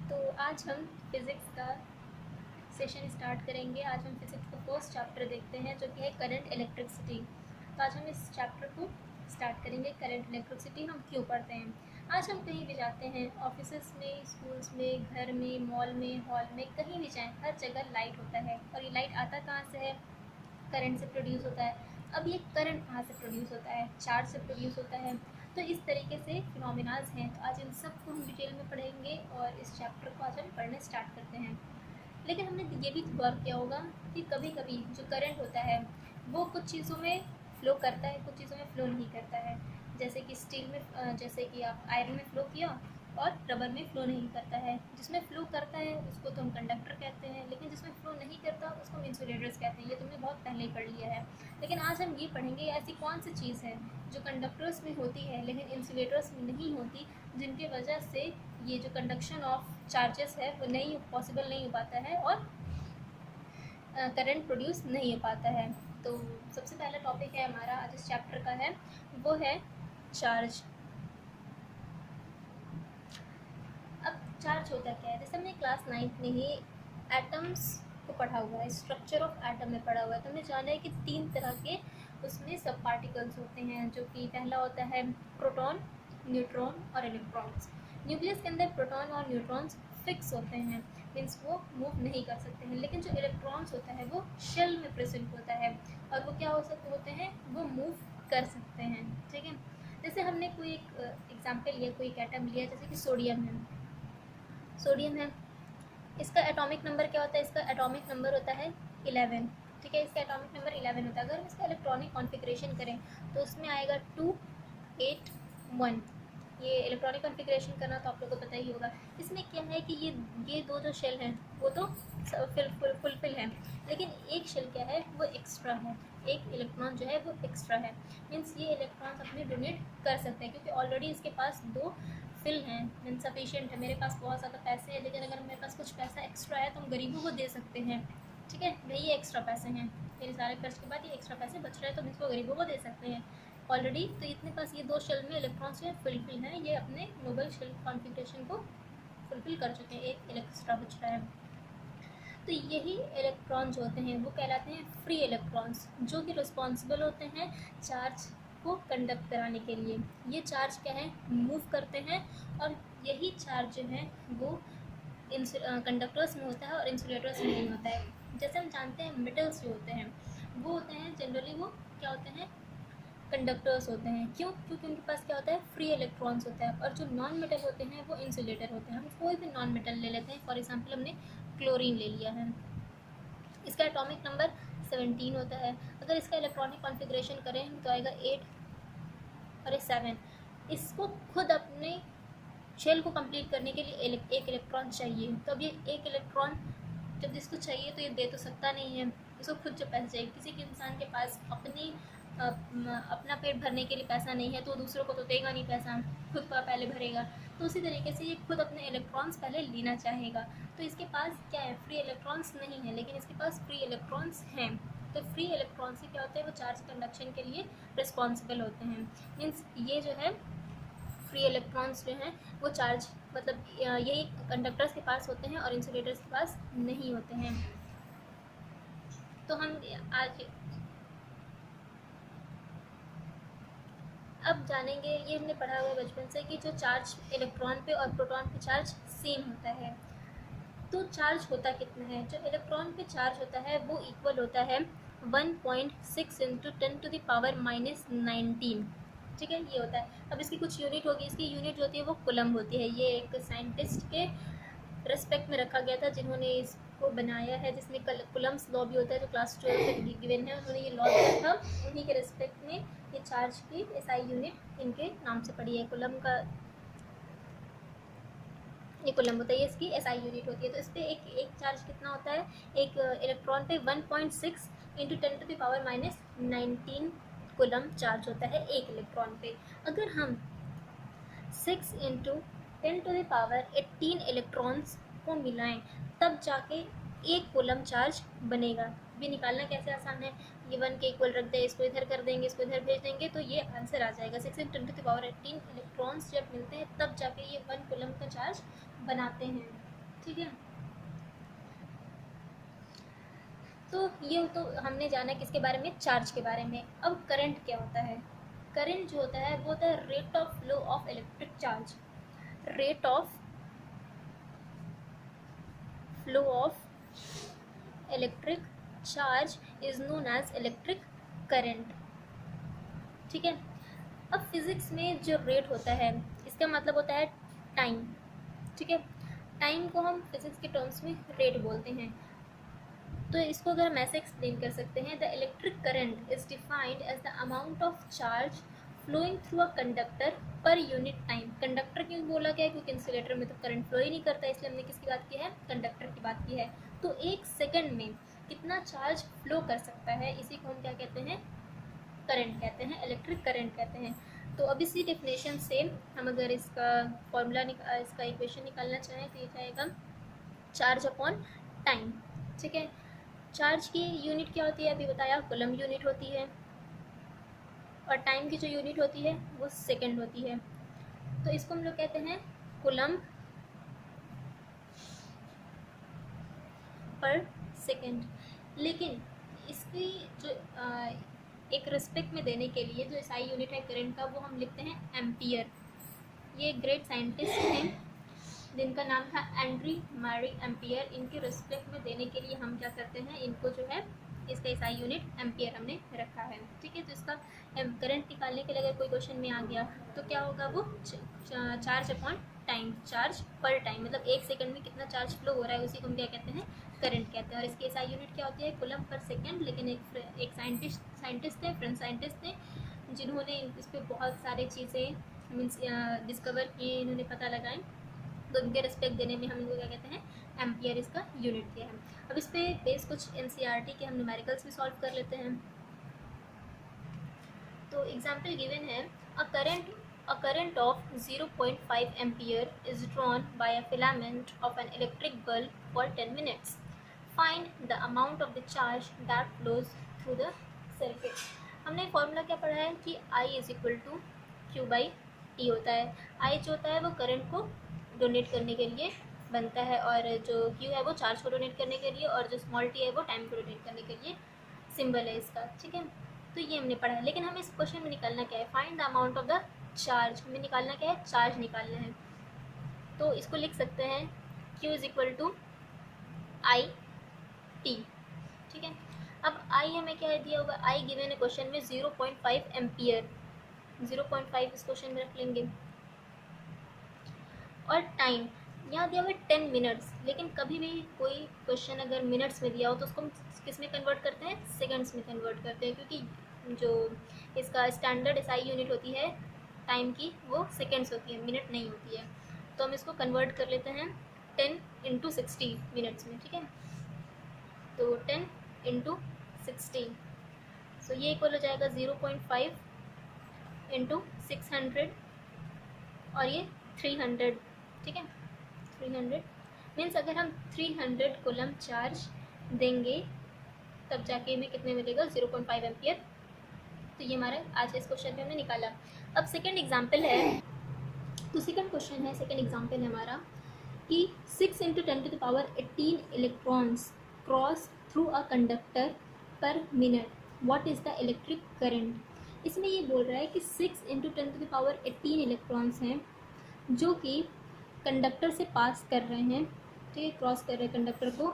तो आज हम फिज़िक्स का सेशन स्टार्ट करेंगे। आज हम फिज़िक्स का फर्स्ट चैप्टर देखते हैं जो कि है करंट इलेक्ट्रिसिटी। तो आज हम इस चैप्टर को स्टार्ट करेंगे। करंट इलेक्ट्रिसिटी हम क्यों पढ़ते हैं। आज हम कहीं भी जाते हैं, ऑफिसेस में, स्कूल्स में, घर में, मॉल में, हॉल में, कहीं भी जाएँ, हर जगह लाइट होता है। और ये लाइट आता कहाँ से है? करंट से प्रोड्यूस होता है। अब ये करंट कहाँ से प्रोड्यूस होता है? चार्ज से प्रोड्यूस होता है। तो इस तरीके से फिनोमिनाज हैं। तो आज इन सब को हम डिटेल में पढ़ेंगे और इस चैप्टर को आज हम पढ़ने स्टार्ट करते हैं। लेकिन हमने ये भी गौर किया होगा कि कभी कभी जो करंट होता है वो कुछ चीज़ों में फ़्लो करता है, कुछ चीज़ों में फ़्लो नहीं करता है। जैसे कि स्टील में, जैसे कि आप आयरन में फ़्लो किया और रबर में फ़्लो नहीं करता है। जिसमें फ़्लो करता है उसको तो हम कंडक्टर कहते हैं, लेकिन जिसमें फ़्लो नहीं करता उसको हम इंसुलेटर्स कहते हैं। ये तुमने बहुत पहले ही पढ़ लिया है। लेकिन आज हम ये पढ़ेंगे ऐसी कौन सी चीज़ है जो कंडक्टर्स में होती है लेकिन इंसुलेटर्स में नहीं होती, जिनकी वजह से ये जो कंडक्शन ऑफ चार्जेस है वो नहीं पॉसिबल नहीं हो पाता है और करंट प्रोड्यूस नहीं हो पाता है। तो सबसे पहला टॉपिक है हमारा आज इस चैप्टर का है, वो है चार्ज। अब चार्ज होता क्या है? जैसे हमने क्लास 9th में ही एटम्स को पढ़ा हुआ है, स्ट्रक्चर ऑफ एटम में पढ़ा हुआ है। तो हमने जाना है कि 3 तरह के उसमें सब पार्टिकल्स होते हैं, जो कि पहला होता है प्रोटॉन, न्यूट्रॉन और इलेक्ट्रॉन्स। न्यूक्लियस के अंदर प्रोटॉन और न्यूट्रॉन्स फिक्स होते हैं, मीन्स वो मूव नहीं कर सकते हैं। लेकिन जो इलेक्ट्रॉन्स होता है वो शेल में प्रेजेंट होता है और वो क्या हो सकते होते हैं, वो मूव कर सकते हैं। ठीक है, जैसे हमने कोई एक एग्जाम्पल लिया, कोई एक एटम लिया, जैसे कि सोडियम है। इसका एटॉमिक नंबर क्या होता है? इसका एटॉमिक नंबर होता है 11। ठीक है, इसका एटॉमिक नंबर 11 होता है। अगर हम इसका इलेक्ट्रॉनिक कॉन्फ़िगरेशन करें तो उसमें आएगा 2, 8, 1। ये इलेक्ट्रॉनिक कॉन्फ़िगरेशन करना तो आप लोगों को पता ही होगा। इसमें क्या है कि ये दो जो शेल हैं वो तो फुलफिल है, लेकिन एक शेल क्या है, वो एक्स्ट्रा है। एक इलेक्ट्रॉन जो है वो एक्स्ट्रा है, मीन्स ये इलेक्ट्रॉन्स अपने डोनेट कर सकते हैं, क्योंकि ऑलरेडी इसके पास 2 फिल हैं, मीन सफिशिएंट है। मेरे पास बहुत ज़्यादा पैसे हैं, लेकिन अगर मेरे पास कुछ पैसा एक्स्ट्रा है तो हम गरीबों को दे सकते हैं। ठीक है, भाई ये एक्स्ट्रा पैसे हैं, मेरे सारे खर्च के बाद ये एक्स्ट्रा पैसे बच रहे हैं तो हम इसको गरीबों को दे सकते हैं ऑलरेडी। तो इतने पास ये 2 शेल में इलेक्ट्रॉन्स जो फुलफिल हैं, ये अपने नोबल शेल कॉन्फ़िगरेशन को फुलफिल कर चुके हैं, एक एक्स्ट्रा बच रहा है। तो यही इलेक्ट्रॉन जो होते हैं वो कहलाते हैं फ्री इलेक्ट्रॉन्स, जो कि रिस्पॉन्सिबल होते हैं चार्ज को कंडक्ट कराने के लिए। ये चार्ज क्या है, मूव करते हैं, और यही चार्ज जो है वो कंडक्टर्स में होता है और इंसुलेटर्स में नहीं होता है। जैसे हम जानते हैं मेटल्स जो होते हैं वो होते हैं जनरली, वो क्या होते हैं, कंडक्टर्स होते हैं। क्यों? क्योंकि उनके पास क्या होता है, फ्री इलेक्ट्रॉन्स होता है। और जो नॉन मेटल होते हैं वो इंसुलेटर होते हैं। हम कोई भी नॉन मेटल ले लेते हैं, फॉर एग्जांपल हमने क्लोरीन ले लिया है, इसका एटॉमिक नंबर 17 होता है। अगर इसका इलेक्ट्रॉनिक कॉन्फ़िगरेशन करें तो आएगा 8 और 7। इसको खुद अपने शेल को कंप्लीट करने के लिए एक इलेक्ट्रॉन चाहिए। तो अब ये एक इलेक्ट्रॉन जब इसको चाहिए तो ये दे तो सकता नहीं है, इसको खुद जो पैसे चाहिए। किसी के इंसान के पास अपना पेट भरने के लिए पैसा नहीं है तो दूसरों को तो देगा नहीं पैसा, खुद का पहले भरेगा। तो उसी तरीके से ये खुद अपने इलेक्ट्रॉन्स पहले लेना चाहेगा। तो इसके पास क्या है, फ्री इलेक्ट्रॉन्स नहीं है, लेकिन इसके पास फ्री इलेक्ट्रॉन्स हैं। तो फ्री इलेक्ट्रॉन से क्या होता है, वो चार्ज कंडक्शन के लिए रिस्पॉन्सिबल होते हैं। मीन्स ये जो है फ्री इलेक्ट्रॉन्स जो हैं वो चार्ज, मतलब यही कंडक्टर्स के पास होते हैं और इंसुलेटर्स के पास नहीं होते हैं। तो हम आज अब जानेंगे, ये हमने पढ़ा हुआ है बचपन से, कि जो चार्ज इलेक्ट्रॉन पे और प्रोटॉन पे चार्ज सेम होता है। तो चार्ज होता कितना है? जो इलेक्ट्रॉन पे चार्ज होता है वो इक्वल होता है 1.6 × 10⁻19। ठीक है, ये होता है। अब इसकी कुछ यूनिट होगी, इसकी यूनिट जो होती है वो कूलम होती है। ये एक साइंटिस्ट के रेस्पेक्ट में रखा गया था जिन्होंने इसको बनाया है, जिसमें कूलम्स लॉ भी होता है जो क्लास 12 में गिवन है। उन्होंने ये लॉ दिया था, उन्हीं के रेस्पेक्ट में ये चार्ज की एसआई यूनिट इनके नाम से पड़ी है। कूलम का ये कूलम होता है, ये इसकी एसआई यूनिट होती है। तो इस पर एक चार्ज कितना होता है, एक इलेक्ट्रॉन पे 1.6 × 10⁻19 कूलम चार्ज होता है एक इलेक्ट्रॉन पे। अगर हम 6 × 10⁻18 इलेक्ट्रॉन्स को मिलाएं तब जाके एक कूलम चार्ज बनेगा। भी निकालना कैसे आसान है, ये 1 के इक्वल रख दें, इसको इधर कर देंगे, इसको इधर भेज देंगे, तो ये आंसर आ जाएगा। 6 × 10⁻18 इलेक्ट्रॉन्स जब मिलते हैं तब जाके ये 1 कूलम का चार्ज बनाते हैं। ठीक है। तो ये तो हमने जाना किसके बारे में, चार्ज के बारे में। अब करंट क्या होता है, करंट जो होता है वो होता है rate of flow of electric charge, rate of flow of electric charge is known as electric current. ठीक है। अब फिजिक्स में जो रेट होता है इसका मतलब होता है टाइम। ठीक है, टाइम को हम फिजिक्स के टर्म्स में रेट बोलते हैं। तो इसको अगर हम ऐसे एक्सप्लेन कर सकते हैं, the electric current is defined as the amount of charge flowing through a conductor per unit time. Conductor क्यों बोला गया है, क्योंकि इंसुलेटर में तो करंट फ्लो ही नहीं करता, इसलिए हमने किसकी बात की है, कंडक्टर की बात की है। तो एक सेकंड में कितना चार्ज फ्लो कर सकता है, इसी को हम क्या कहते हैं, करंट कहते हैं, इलेक्ट्रिक करंट कहते हैं। तो अब इसी डेफिनेशन से हम अगर इसका फॉर्मूला इसका इक्वेशन निकालना चाहें तो ये जाएगा चार्ज अपॉन टाइम। ठीक है, चार्ज की यूनिट क्या होती है, अभी बताया, कूलम यूनिट होती है, और टाइम की जो यूनिट होती है वो सेकंड होती है। तो इसको हम लोग कहते हैं कूलम पर सेकंड। लेकिन इसकी जो एक रिस्पेक्ट में देने के लिए जो एसआई यूनिट है करंट का, वो हम लिखते हैं एम्पियर। ये एक ग्रेट साइंटिस्ट हैं जिनका नाम था एंड्री मारी एम्पियर। इनके रिस्पेक्ट में देने के लिए हम क्या करते हैं, इनको जो है इसका एसआई यूनिट एम्पियर हमने रखा है। ठीक है, तो इसका करंट निकालने के लिए अगर कोई क्वेश्चन में आ गया तो क्या होगा, वो चार्ज अपॉन टाइम, चार्ज पर टाइम, मतलब एक सेकंड में कितना चार्ज फ्लो हो रहा है, उसी को हम क्या कहते हैं, करंट कहते हैं। और इसकी एसआई यूनिट क्या होती है, कूलम पर सेकंड। लेकिन एक साइंटिस्ट थे, फ्रेंच साइंटिस्ट थे, जिन्होंने इस पर बहुत सारी चीज़ें मीन्स डिस्कवर की, इन्होंने पता लगाई, तो इनके रिस्पेक्ट देने में हम इनको क्या कहते हैं, एम्पियर इसका यूनिट दिया है। अब इस पे बेस कुछ एनसीईआरटी के हम न्यूमेरिकल्स भी सॉल्व कर लेते हैं। तो एग्जांपल गिवन है, a current of 0.5 ampere is drawn by a filament of an electric bulb for 10 minutes. Find the amount of the charge that flows through the circuit. हमने formula क्या पढ़ा है कि I is equal to Q by T होता है। I जो होता है वो करंट को डोनेट करने के लिए बनता है, और जो Q है वो चार्ज को डोनेट करने के लिए, और जो स्मॉल t है वो टाइम को डोनेट करने के लिए सिंबल है इसका। ठीक है, तो ये हमने पढ़ा है। लेकिन हमें इस क्वेश्चन में निकालना क्या है, find the amount of the charge. हमें निकालना क्या है, चार्ज निकालना है। तो इसको लिख सकते हैं Q is equal to I T. ठीक है, अब आई हमें क्या दिया होगा, आई गिवन है क्वेश्चन में 0.5 एम्पियर, 0.5 इस क्वेश्चन में रख लेंगे। और टाइम यहाँ दिया हुआ है 10 मिनट्स, लेकिन कभी भी कोई क्वेश्चन अगर मिनट्स में दिया हो तो उसको हम किस में कन्वर्ट करते हैं, सेकंड्स में कन्वर्ट करते हैं, क्योंकि जो इसका स्टैंडर्ड एसआई यूनिट होती है टाइम की वो सेकंड्स होती है, मिनट नहीं होती है। तो हम इसको कन्वर्ट कर लेते हैं 10 इंटू 60 मिनट्स में। ठीक है, तो 10 इंटू 60, सो ये इक्वल हो जाएगा 0.5 इंटू 600, और ये 300। ठीक है, 300 मीन्स अगर हम 300 कूलम चार्ज देंगे तब जाके हमें कितने मिलेगा, 0.5 एम्पियर। तो ये हमारा आज इस क्वेश्चन पे हमने निकाला। अब सेकंड एग्जांपल है, तो सेकंड क्वेश्चन है, सेकंड एग्जांपल है हमारा कि 6 into 10 to the power 18 electrons cross through a conductor per minute, what is the electric current. इसमें ये बोल रहा है कि 6 into 10 to the power 18 electrons हैं जो कि कंडक्टर से पास कर रहे हैं। ठीक है, क्रॉस कर रहे हैं कंडक्टर को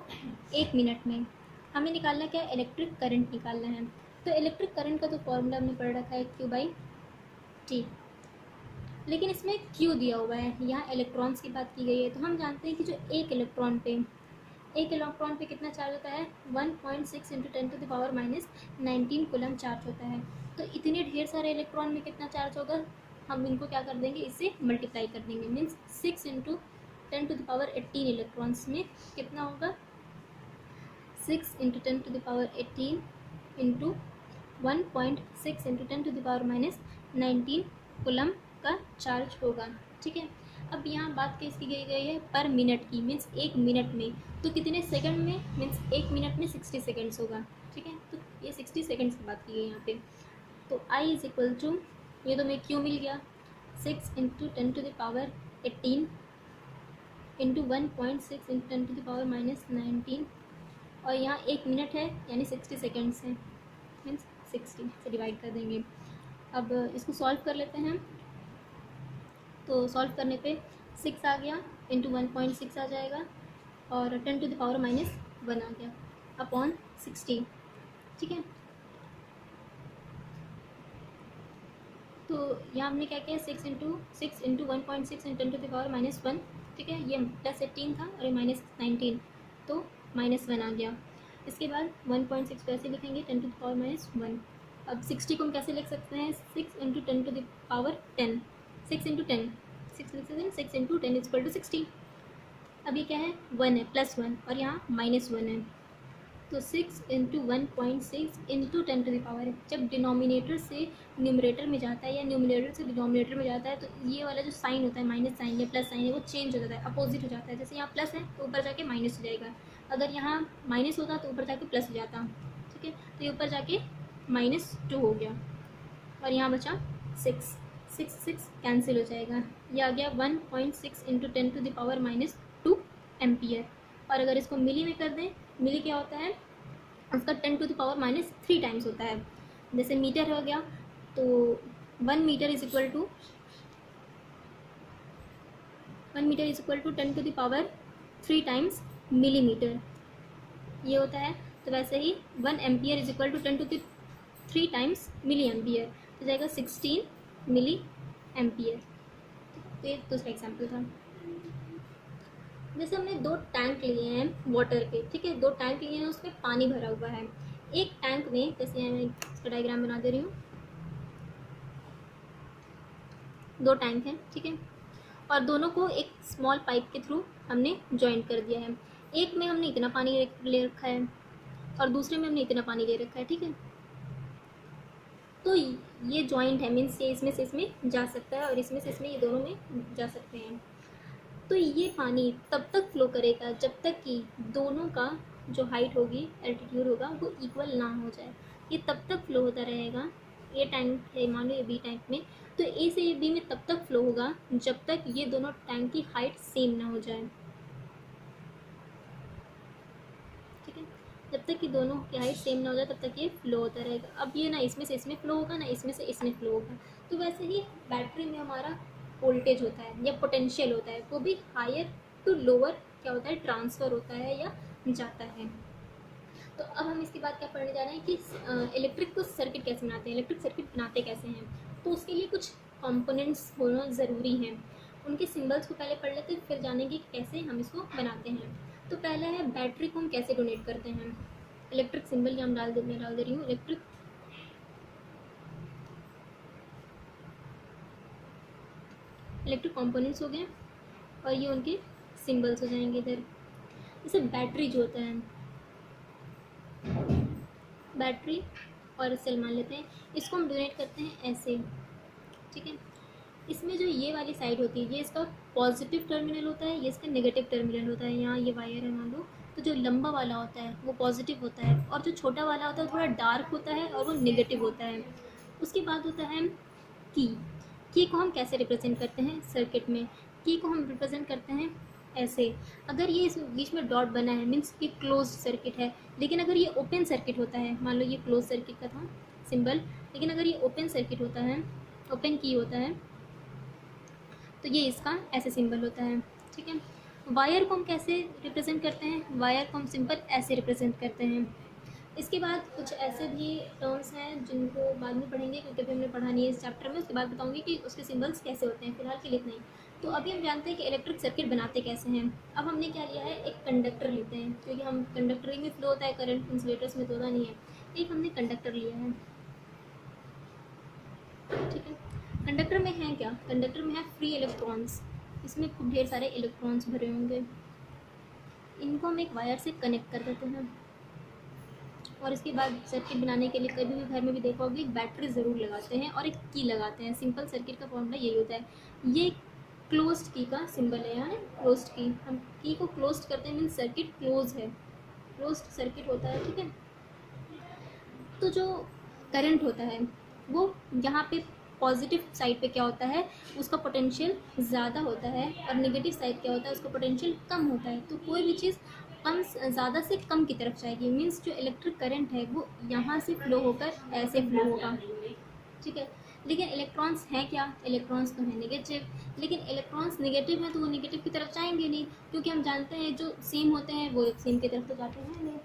1 मिनट में। हमें निकालना क्या है, इलेक्ट्रिक करंट निकालना है। तो इलेक्ट्रिक करंट का तो फॉर्मूला हमने पढ़ रखा है क्यू बाई टी, लेकिन इसमें क्यू दिया हुआ है, यहाँ इलेक्ट्रॉन्स की बात की गई है। तो हम जानते हैं कि जो एक इलेक्ट्रॉन पे कितना चार्ज होता है, 1.6 into 10 to the power minus 19 coulomb charge होता है। तो इतने ढेर सारे इलेक्ट्रॉन में कितना चार्ज होगा, हम इनको क्या कर देंगे, इससे मल्टीप्लाई कर देंगे। Means 6 into 10 to the power 18 electrons में कितना होगा, 6 into 10 to the power 18 into 1.6 into 10 to the power minus 19 coulomb का चार्ज होगा। ठीक है, अब यहाँ बात किसकी गई है, पर मिनट की, मीन्स 1 मिनट में। तो कितने सेकंड में, मीन्स 1 मिनट में 60 सेकंड्स होगा। ठीक है, तो ये 60 सेकंड्स की बात की गई यहाँ पे। तो आई इज इक्वल टू, ये तो हमें क्यू मिल गया, 6 into 10 to the power 18 into 1.6 into 10⁻⁻19 और यहाँ 1 मिनट है यानी 60 सेकेंड्स है, मीन्स 60 से डिवाइड कर देंगे। अब इसको सॉल्व कर लेते हैं। तो सॉल्व करने पे 6 आ गया, इंटू 1.6 आ जाएगा और 10⁻⁻1 आ गया अपॉन 60। ठीक है, तो यहाँ हमने क्या किया, 6 इंटू 1.6 इंटू 10⁻⁻1। ठीक है, ये +18 था और ये -19, तो -1 आ गया। इसके बाद 1.6 को ऐसे लिखेंगे 10⁻⁻1। अब 60 को हम कैसे लिख सकते हैं, 6 into 10⁻10, 6 into 10, 6 into 10 is equal to 60। अब ये क्या है, 1 है, +1 और यहाँ -1 है, तो 6 इंटू 1.6 इंटू 10⁻, जब डिनोमिनेटर से न्यूमरेटर में जाता है या न्यूमरेटर से डिनोमिनेटर में जाता है तो ये वाला जो साइन होता है, माइनस साइन या प्लस साइन है, वो चेंज हो जाता है, अपोजिट हो जाता है। जैसे यहाँ प्लस है तो ऊपर जाके माइनस हो जाएगा, अगर यहाँ माइनस होता तो ऊपर जाके प्लस हो जाता। ठीक है, तो ये ऊपर जाके -2 हो गया और यहाँ बचा 6, 6 कैंसिल हो जाएगा, ये आ गया 1.6 इंटू 10⁻2 एम्पियर। और अगर इसको मिली में कर दें, मिली क्या होता है, उसका 10⁻³ टाइम्स होता है। जैसे मीटर हो गया तो 1 metre is equal to 10⁻³ times millimetre, ये होता है। तो वैसे ही 1 ampere is equal to 10⁻³ times milli ampere, तो जाएगा 16 मिली एम्पियर। तो ये दूसरा एग्जाम्पल था। जैसे हमने 2 टैंक लिए हैं वाटर के, ठीक है, 2 टैंक लिए हैं, उसमें पानी भरा हुआ है। एक टैंक में, जैसे मैं इसका डायग्राम बना दे रही हूँ, 2 टैंक हैं, ठीक है, और दोनों को एक स्मॉल पाइप के थ्रू हमने जॉइंट कर दिया है। एक में हमने इतना पानी ले रखा है और दूसरे में हमने इतना पानी ले रखा है। ठीक है, तो ये जॉइंट है, मीन्स ये इसमें से इसमें जा सकता है और इसमें से इसमें, ये दोनों में जा सकते हैं। तो ये पानी तब तक फ्लो करेगा जब तक कि दोनों का जो हाइट होगी, एल्टीट्यूड होगा, वो इक्वल ना हो जाए। ये तब तक फ्लो होता रहेगा। ये टैंक है, मान लो ये बी टैंक में, तो ए से ये बी में तब तक फ्लो होगा जब तक ये दोनों टैंक की हाइट सेम ना हो जाए। ठीक है, जब तक कि दोनों की हाइट सेम ना हो जाए तब तक ये फ्लो होता रहेगा। अब ये ना इसमें से इसमें फ्लो होगा, ना इसमें से इसमें फ्लो होगा। तो वैसे ही बैटरी में हमारा वोल्टेज होता है या पोटेंशियल होता है, वो भी हायर टू लोअर क्या होता है, ट्रांसफ़र होता है या जाता है। तो अब हम इसके बाद क्या पढ़ने जा रहे हैं कि इलेक्ट्रिक को सर्किट कैसे बनाते हैं, इलेक्ट्रिक सर्किट बनाते कैसे हैं। तो उसके लिए कुछ कंपोनेंट्स होना ज़रूरी हैं, उनके सिंबल्स को पहले पढ़ लेते हैं, फिर जानेंगे कि कैसे हम इसको बनाते हैं। तो पहला है बैटरी को हम कैसे डोनेट करते हैं। इलेक्ट्रिक सिंबल यहाँ डाल दे रही हूँ, इलेक्ट्रिक कंपोनेंट्स हो गए और ये उनके सिंबल्स हो जाएंगे इधर। जैसे बैटरी जो होता है, बैटरी और सेल मान लेते हैं, इसको हम डोनेट करते हैं ऐसे। ठीक है, इसमें जो ये वाली साइड होती है, ये इसका पॉजिटिव टर्मिनल होता है, ये इसका नेगेटिव टर्मिनल होता है। यहाँ ये वायर है मान लो, तो जो लंबा वाला होता है वो पॉजिटिव होता है और जो छोटा वाला होता है थोड़ा डार्क होता है और वो नेगेटिव होता है। उसके बाद होता है की को हम कैसे रिप्रेजेंट करते हैं सर्किट में। की को हम रिप्रेजेंट करते हैं ऐसे। अगर ये इस बीच में डॉट बना है, मीन्स ये क्लोज सर्किट है। लेकिन अगर ये ओपन सर्किट होता है, मान लो ये क्लोज सर्किट का था सिंबल, लेकिन अगर ये ओपन सर्किट होता है, ओपन की होता है, तो ये इसका ऐसे सिंबल होता है। ठीक है, वायर को हम कैसे रिप्रेजेंट करते हैं, वायर को हम सिंपल ऐसे रिप्रेजेंट करते हैं। इसके बाद कुछ ऐसे भी टर्म्स हैं जिनको बाद में पढ़ेंगे, क्योंकि अभी हमने पढ़ा नहीं है इस चैप्टर में। उसके बाद बताऊंगी कि उसके सिंबल्स कैसे होते हैं, फिलहाल के लिए इतना ही। तो अभी हम जानते हैं कि इलेक्ट्रिक सर्किट बनाते कैसे हैं। अब हमने क्या लिया है, एक कंडक्टर लेते हैं, क्योंकि हम कंडक्टर में फ्लो होता है करंट, इंसुलेटर्स में तो होता नहीं है। एक हमने कंडक्टर लिया है। ठीक है, कंडक्टर में है क्या, कंडक्टर में है फ्री इलेक्ट्रॉन्स, इसमें खूब ढेर सारे इलेक्ट्रॉन्स भरे होंगे। इनको हम एक वायर से कनेक्ट कर देते हैं और इसके बाद सर्किट बनाने के लिए कभी भी घर में भी देखा होगी, एक बैटरी ज़रूर लगाते हैं और एक की लगाते हैं। सिंपल सर्किट का फॉर्मूला यही होता है। ये क्लोज्ड की का सिंबल है, यानी क्लोज्ड की, हम की को क्लोज्ड करते हैं, मीन्स सर्किट क्लोज है, क्लोज्ड सर्किट होता है। ठीक है, तो जो करंट होता है वो यहाँ पे पॉजिटिव साइड पे क्या होता है, उसका पोटेंशियल ज़्यादा होता है, और नेगेटिव साइड क्या होता है, उसका पोटेंशियल कम होता है। तो कोई भी चीज़ कम ज़्यादा से कम की तरफ जाएगी, मीन्स जो इलेक्ट्रिक करंट है वो यहाँ से फ्लो होकर ऐसे फ्लो होगा, ठीक है। लेकिन इलेक्ट्रॉन्स हैं क्या, इलेक्ट्रॉन्स तो हैं नेगेटिव, लेकिन इलेक्ट्रॉन्स नेगेटिव हैं तो वो नेगेटिव की तरफ जाएंगे नहीं, क्योंकि हम जानते हैं जो सेम होते हैं वो सेम की तरफ तो जाते हैं नहीं।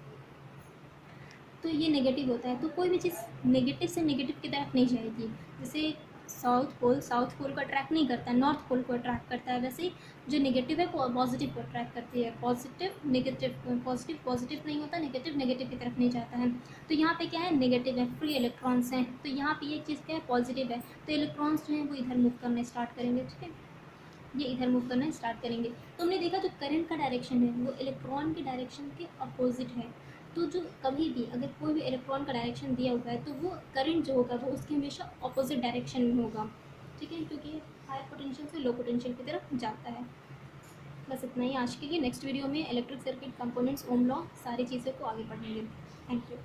तो ये नेगेटिव होता है, तो कोई भी चीज़ नेगेटिव से नेगेटिव की तरफ नहीं जाएगी। जैसे साउथ पोल को अट्रैक्ट नहीं करता है, नॉर्थ पोल को अट्रैक्ट करता है, वैसे ही जो नेगेटिव है वो पॉजिटिव को अट्रैक्ट करती है। पॉजिटिव नेगेटिव, पॉजिटिव पॉजिटिव नहीं होता, नेगेटिव नेगेटिव की तरफ नहीं जाता है। तो यहाँ पे क्या है, नेगेटिव है, फ्री इलेक्ट्रॉन्स हैं, तो यहाँ पे ये चीज़ क्या है, पॉजिटिव है, तो इलेक्ट्रॉन्स जो हैं वो इधर मूव करना स्टार्ट करेंगे, ठीक है, ये इधर मूव करना स्टार्ट करेंगे। तो हमने देखा जो करंट का डायरेक्शन है वो इलेक्ट्रॉन के डायरेक्शन के अपोजिट है। तो जो कभी भी अगर कोई भी इलेक्ट्रॉन का डायरेक्शन दिया हुआ है तो वो करंट जो होगा वो उसके हमेशा अपोजिट डायरेक्शन में होगा, ठीक है, क्योंकि हाई पोटेंशियल से लो पोटेंशियल की तरफ जाता है। बस इतना ही आज के लिए। नेक्स्ट वीडियो में इलेक्ट्रिक सर्किट कंपोनेंट्स, ओम लॉ, सारी चीज़ों को आगे पढ़ेंगे। Thank you.